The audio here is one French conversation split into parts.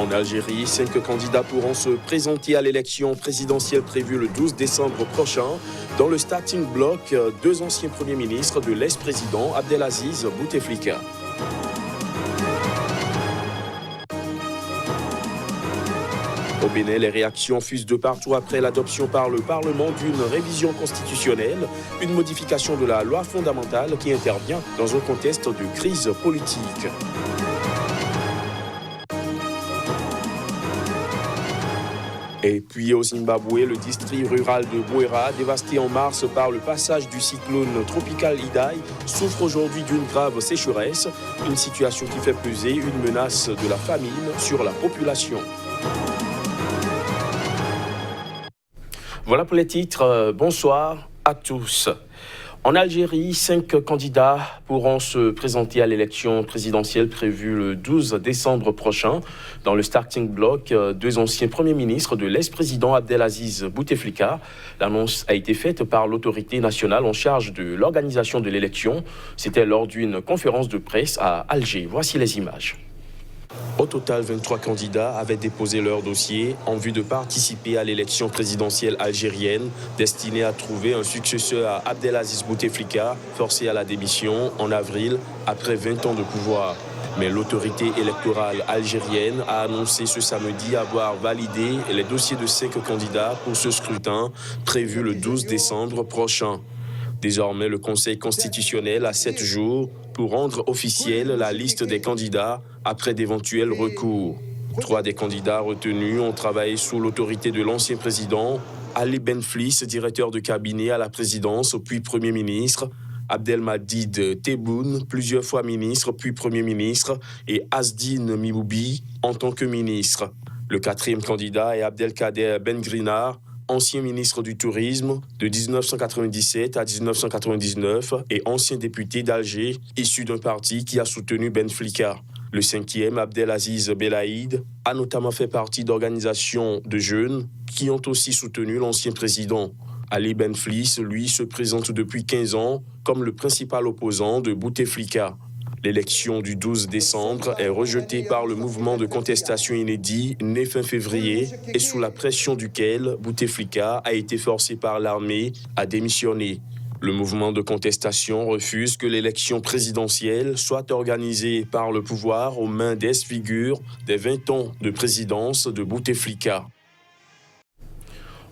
En Algérie, 5 candidats pourront se présenter à l'élection présidentielle prévue le 12 décembre prochain. Dans le starting block, 2 anciens premiers ministres de l'ex-président Abdelaziz Bouteflika. Au Bénin, les réactions fusent de partout après l'adoption par le Parlement d'une révision constitutionnelle, une modification de la loi fondamentale qui intervient dans un contexte de crise politique. Et puis au Zimbabwe, le district rural de Bwera, dévasté en mars par le passage du cyclone tropical Idai, souffre aujourd'hui d'une grave sécheresse, une situation qui fait peser une menace de la famine sur la population. Voilà pour les titres. Bonsoir à tous. En Algérie, 5 candidats pourront se présenter à l'élection présidentielle prévue le 12 décembre prochain. Dans le starting block, 2 anciens premiers ministres de l'ex-président Abdelaziz Bouteflika. L'annonce a été faite par l'autorité nationale en charge de l'organisation de l'élection. C'était lors d'une conférence de presse à Alger. Voici les images. Au total, 23 candidats avaient déposé leur dossier en vue de participer à l'élection présidentielle algérienne destinée à trouver un successeur à Abdelaziz Bouteflika, forcé à la démission en avril après 20 ans de pouvoir. Mais l'autorité électorale algérienne a annoncé ce samedi avoir validé les dossiers de 5 candidats pour ce scrutin prévu le 12 décembre prochain. Désormais, le Conseil constitutionnel a 7 jours pour rendre officielle la liste des candidats après d'éventuels recours. 3 des candidats retenus ont travaillé sous l'autorité de l'ancien président, Ali Benflis, directeur de cabinet à la présidence, puis Premier ministre, Abdelmadid Tebboune, plusieurs fois ministre, puis Premier ministre, et Asdine Miboubi en tant que ministre. Le 4e candidat est Abdelkader Bengrinard, ancien ministre du Tourisme de 1997 à 1999 et ancien député d'Alger, issu d'un parti qui a soutenu Benflika. Le 5e, Abdelaziz Belaïd, a notamment fait partie d'organisations de jeunes qui ont aussi soutenu l'ancien président. Ali Benflis, lui, se présente depuis 15 ans comme le principal opposant de Bouteflika. L'élection du 12 décembre est rejetée par le mouvement de contestation inédit né fin février et sous la pression duquel Bouteflika a été forcé par l'armée à démissionner. Le mouvement de contestation refuse que l'élection présidentielle soit organisée par le pouvoir aux mains d'ex-figures des 20 ans de présidence de Bouteflika.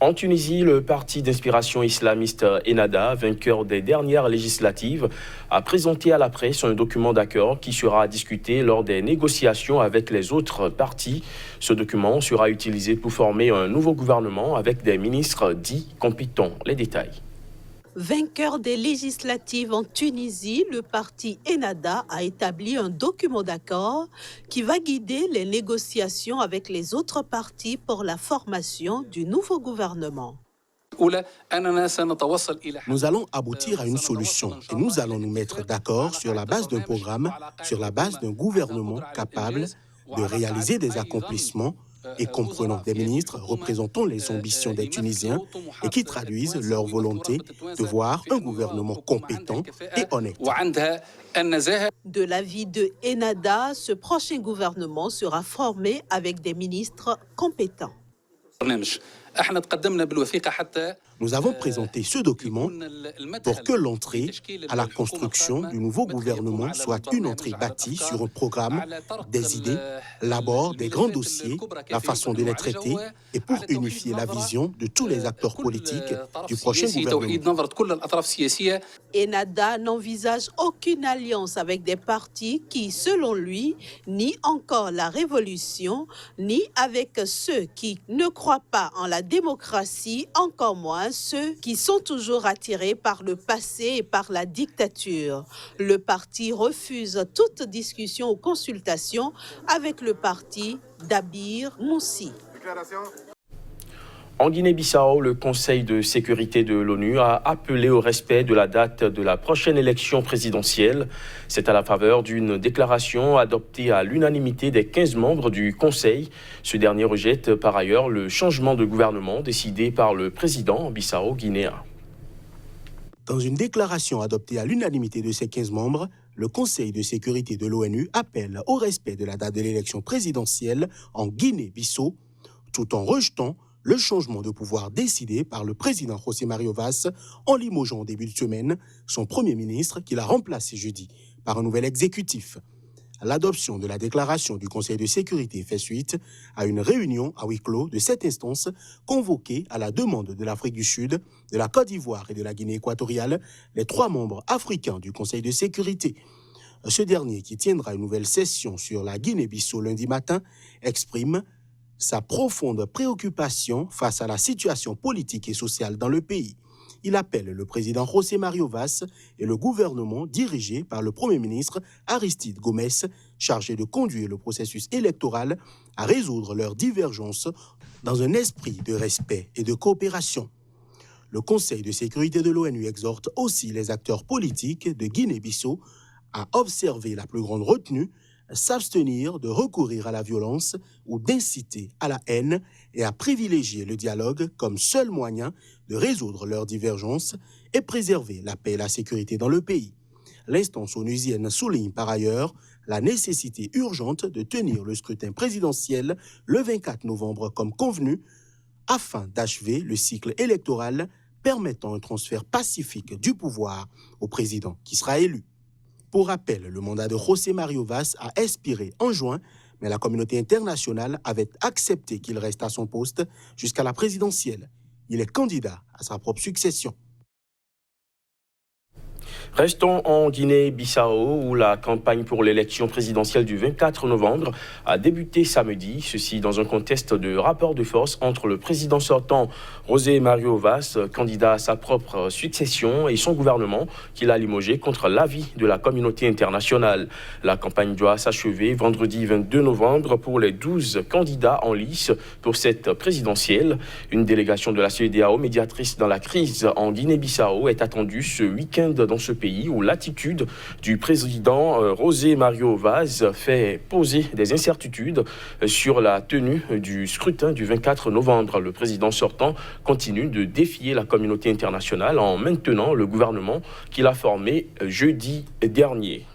En Tunisie, le parti d'inspiration islamiste Ennahda, vainqueur des dernières législatives, a présenté à la presse un document d'accord qui sera discuté lors des négociations avec les autres partis. Ce document sera utilisé pour former un nouveau gouvernement avec des ministres dits compétents. Les détails. Vainqueur des législatives en Tunisie, le parti Ennahda a établi un document d'accord qui va guider les négociations avec les autres partis pour la formation du nouveau gouvernement. Nous allons aboutir à une solution et nous allons nous mettre d'accord sur la base d'un programme, sur la base d'un gouvernement capable de réaliser des accomplissements et comprenant des ministres représentant les ambitions des Tunisiens et qui traduisent leur volonté de voir un gouvernement compétent et honnête. De l'avis de Ennahda, ce prochain gouvernement sera formé avec des ministres compétents. Nous avons présenté ce document pour que l'entrée à la construction du nouveau gouvernement soit une entrée bâtie sur un programme, des idées, l'abord des grands dossiers, la façon de les traiter et pour unifier la vision de tous les acteurs politiques du prochain gouvernement. Ennahda n'envisage aucune alliance avec des partis qui, selon lui, nient encore la révolution, ni avec ceux qui ne croient pas en la démocratie, encore moins ceux qui sont toujours attirés par le passé et par la dictature. Le parti refuse toute discussion ou consultation avec le parti d'Abir Moussi. En Guinée-Bissau, le Conseil de sécurité de l'ONU a appelé au respect de la date de la prochaine élection présidentielle. C'est à la faveur d'une déclaration adoptée à l'unanimité des 15 membres du Conseil. Ce dernier rejette par ailleurs le changement de gouvernement décidé par le président bissau-guinéen. Dans une déclaration adoptée à l'unanimité de ses 15 membres, le Conseil de sécurité de l'ONU appelle au respect de la date de l'élection présidentielle en Guinée-Bissau, tout en rejetant le changement de pouvoir décidé par le président José Mario Vaz en limogeant au début de semaine son premier ministre qu'il a remplacé jeudi par un nouvel exécutif. L'adoption de la déclaration du Conseil de sécurité fait suite à une réunion à huis clos de cette instance convoquée à la demande de l'Afrique du Sud, de la Côte d'Ivoire et de la Guinée équatoriale, les 3 membres africains du Conseil de sécurité. Ce dernier, qui tiendra une nouvelle session sur la Guinée-Bissau lundi matin, exprime sa profonde préoccupation face à la situation politique et sociale dans le pays. Il appelle le président José Mario Vaz et le gouvernement dirigé par le Premier ministre Aristide Gomes, chargé de conduire le processus électoral, à résoudre leurs divergences dans un esprit de respect et de coopération. Le Conseil de sécurité de l'ONU exhorte aussi les acteurs politiques de Guinée-Bissau à observer la plus grande retenue, s'abstenir de recourir à la violence ou d'inciter à la haine et à privilégier le dialogue comme seul moyen de résoudre leurs divergences et préserver la paix et la sécurité dans le pays. L'instance onusienne souligne par ailleurs la nécessité urgente de tenir le scrutin présidentiel le 24 novembre comme convenu afin d'achever le cycle électoral permettant un transfert pacifique du pouvoir au président qui sera élu. Pour rappel, le mandat de José Mario Vaz a expiré en juin, mais la communauté internationale avait accepté qu'il reste à son poste jusqu'à la présidentielle. Il est candidat à sa propre succession. Restons en Guinée-Bissau où la campagne pour l'élection présidentielle du 24 novembre a débuté samedi, ceci dans un contexte de rapport de force entre le président sortant José Mario Vaz, candidat à sa propre succession, et son gouvernement qu'il a limogé contre l'avis de la communauté internationale. La campagne doit s'achever vendredi 22 novembre pour les 12 candidats en lice pour cette présidentielle. Une délégation de la CEDEAO, médiatrice dans la crise en Guinée-Bissau, est attendue ce week-end dans ce pays où l'attitude du président José Mario Vaz fait poser des incertitudes sur la tenue du scrutin du 24 novembre. Le président sortant continue de défier la communauté internationale en maintenant le gouvernement qu'il a formé jeudi dernier.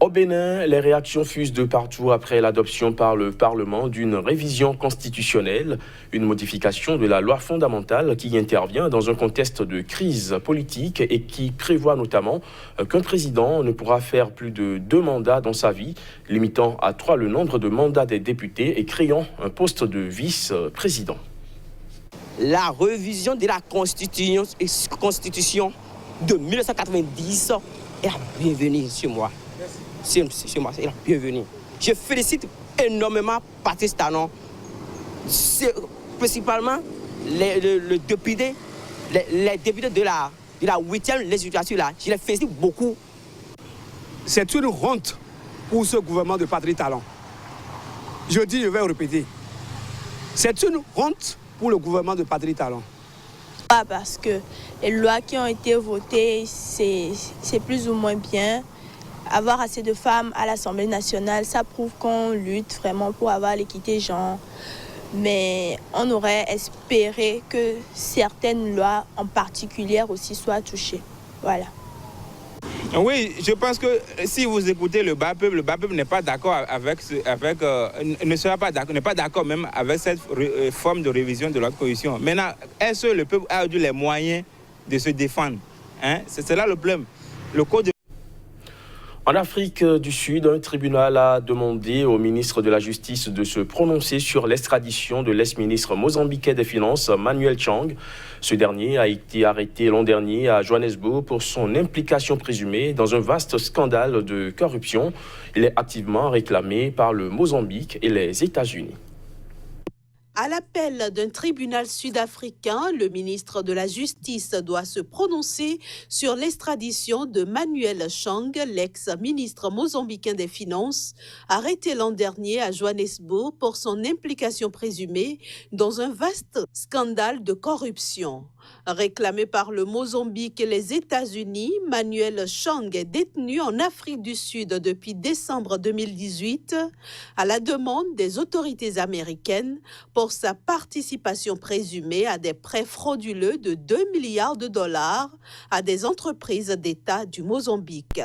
Au Bénin, les réactions fusent de partout après l'adoption par le Parlement d'une révision constitutionnelle, une modification de la loi fondamentale qui intervient dans un contexte de crise politique et qui prévoit notamment qu'un président ne pourra faire plus de 2 mandats dans sa vie, limitant à 3 le nombre de mandats des députés et créant un poste de vice-président. La révision de la Constitution de 1990 est la bienvenue sur moi. C'est moi, c'est la bienvenue. Je félicite énormément Patrice Talon, principalement les députés de la 8e législature là. Je les félicite beaucoup. C'est une honte pour ce gouvernement de Patrice Talon. Je dis, je vais répéter. C'est une honte pour le gouvernement de Patrice Talon. Pas parce que les lois qui ont été votées, c'est plus ou moins bien. Avoir assez de femmes à l'Assemblée nationale, ça prouve qu'on lutte vraiment pour avoir l'équité genre. Mais on aurait espéré que certaines lois en particulier aussi soient touchées. Voilà. Oui, je pense que si vous écoutez le bas peuple n'est pas d'accord n'est pas d'accord même avec cette forme de révision de la Constitution. Maintenant, est-ce que le peuple a eu les moyens de se défendre? C'est là le problème. Le code de... En Afrique du Sud, un tribunal a demandé au ministre de la Justice de se prononcer sur l'extradition de l'ex-ministre mozambiquais des Finances, Manuel Chang. Ce dernier a été arrêté l'an dernier à Johannesburg pour son implication présumée dans un vaste scandale de corruption. Il est activement réclamé par le Mozambique et les États-Unis. À l'appel d'un tribunal sud-africain, le ministre de la Justice doit se prononcer sur l'extradition de Manuel Chang, l'ex-ministre mozambicain des Finances, arrêté l'an dernier à Johannesburg pour son implication présumée dans un vaste scandale de corruption. Réclamé par le Mozambique et les États-Unis, Manuel Chang est détenu en Afrique du Sud depuis décembre 2018 à la demande des autorités américaines pour sa participation présumée à des prêts frauduleux de 2 milliards de dollars à des entreprises d'État du Mozambique.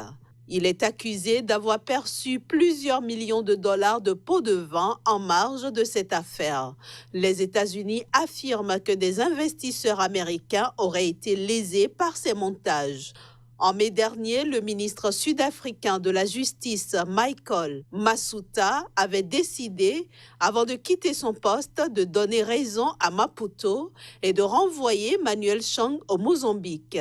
Il est accusé d'avoir perçu plusieurs millions de dollars de pots de vin en marge de cette affaire. Les États-Unis affirment que des investisseurs américains auraient été lésés par ces montages. En mai dernier, le ministre sud-africain de la Justice, Michael Massoutta, avait décidé, avant de quitter son poste, de donner raison à Maputo et de renvoyer Manuel Chang au Mozambique.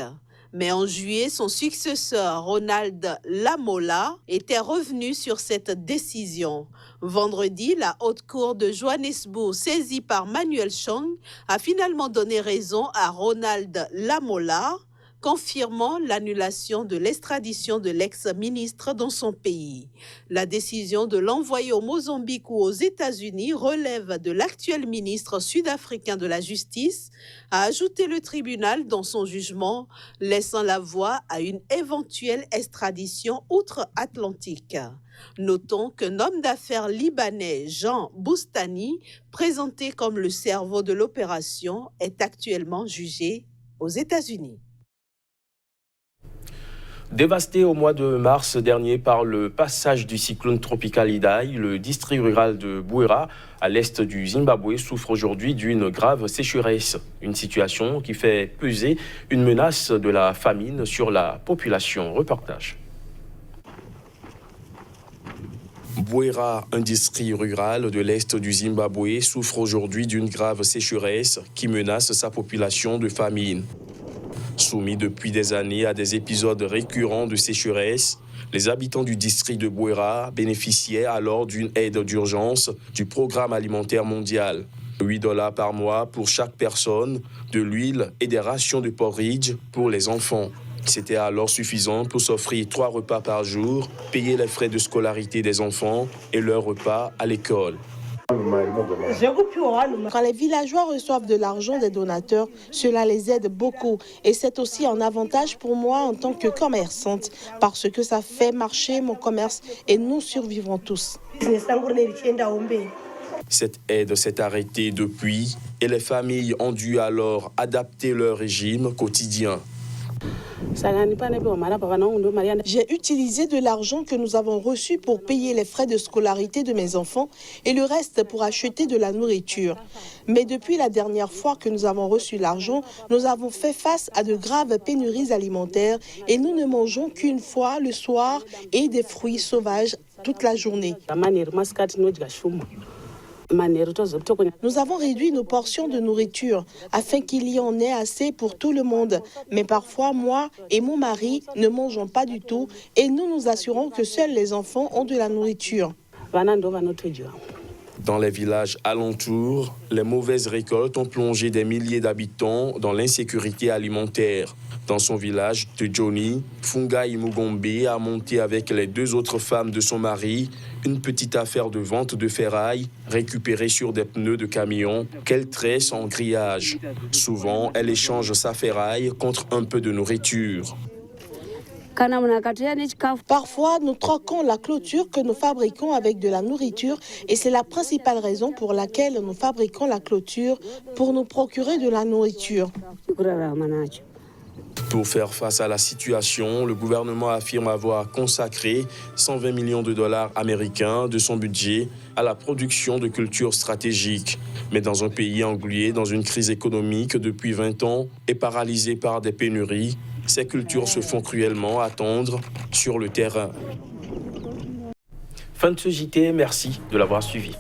Mais en juillet, son successeur, Ronald Lamola, était revenu sur cette décision. Vendredi, la haute cour de Johannesburg, saisie par Manuel Chang, a finalement donné raison à Ronald Lamola, confirmant l'annulation de l'extradition de l'ex-ministre dans son pays. La décision de l'envoyer au Mozambique ou aux États-Unis relève de l'actuel ministre sud-africain de la Justice, a ajouté le tribunal dans son jugement, laissant la voie à une éventuelle extradition outre-Atlantique. Notons qu'un homme d'affaires libanais, Jean Boustani, présenté comme le cerveau de l'opération, est actuellement jugé aux États-Unis. Dévasté au mois de mars dernier par le passage du cyclone tropical Idai, le district rural de Bouéra, à l'est du Zimbabwe, souffre aujourd'hui d'une grave sécheresse. Une situation qui fait peser une menace de la famine sur la population. Reportage. Bouéra, un district rural de l'est du Zimbabwe, souffre aujourd'hui d'une grave sécheresse qui menace sa population de famine. Soumis depuis des années à des épisodes récurrents de sécheresse, les habitants du district de Bouéra bénéficiaient alors d'une aide d'urgence du Programme alimentaire mondial. $8 par mois pour chaque personne, de l'huile et des rations de porridge pour les enfants. C'était alors suffisant pour s'offrir 3 repas par jour, payer les frais de scolarité des enfants et leur repas à l'école. Quand les villageois reçoivent de l'argent des donateurs, cela les aide beaucoup. Et c'est aussi un avantage pour moi en tant que commerçante, parce que ça fait marcher mon commerce et nous survivrons tous. Cette aide s'est arrêtée depuis et les familles ont dû alors adapter leur régime quotidien. J'ai utilisé de l'argent que nous avons reçu pour payer les frais de scolarité de mes enfants et le reste pour acheter de la nourriture. Mais depuis la dernière fois que nous avons reçu l'argent, nous avons fait face à de graves pénuries alimentaires et nous ne mangeons qu'une fois le soir et des fruits sauvages toute la journée. Nous avons réduit nos portions de nourriture afin qu'il y en ait assez pour tout le monde. Mais parfois, moi et mon mari ne mangeons pas du tout et nous nous assurons que seuls les enfants ont de la nourriture. Dans les villages alentours, les mauvaises récoltes ont plongé des milliers d'habitants dans l'insécurité alimentaire. Dans son village de Johnny, Fungai Mugombe a monté avec les 2 autres femmes de son mari une petite affaire de vente de ferraille récupérée sur des pneus de camion qu'elle tresse en grillage. Souvent, elle échange sa ferraille contre un peu de nourriture. Parfois, nous troquons la clôture que nous fabriquons avec de la nourriture et c'est la principale raison pour laquelle nous fabriquons la clôture, pour nous procurer de la nourriture. Pour faire face à la situation, le gouvernement affirme avoir consacré 120 millions de dollars américains de son budget à la production de cultures stratégiques. Mais dans un pays englué dans une crise économique depuis 20 ans et paralysé par des pénuries, ces cultures se font cruellement attendre sur le terrain. Fin de ce JT, merci de l'avoir suivi.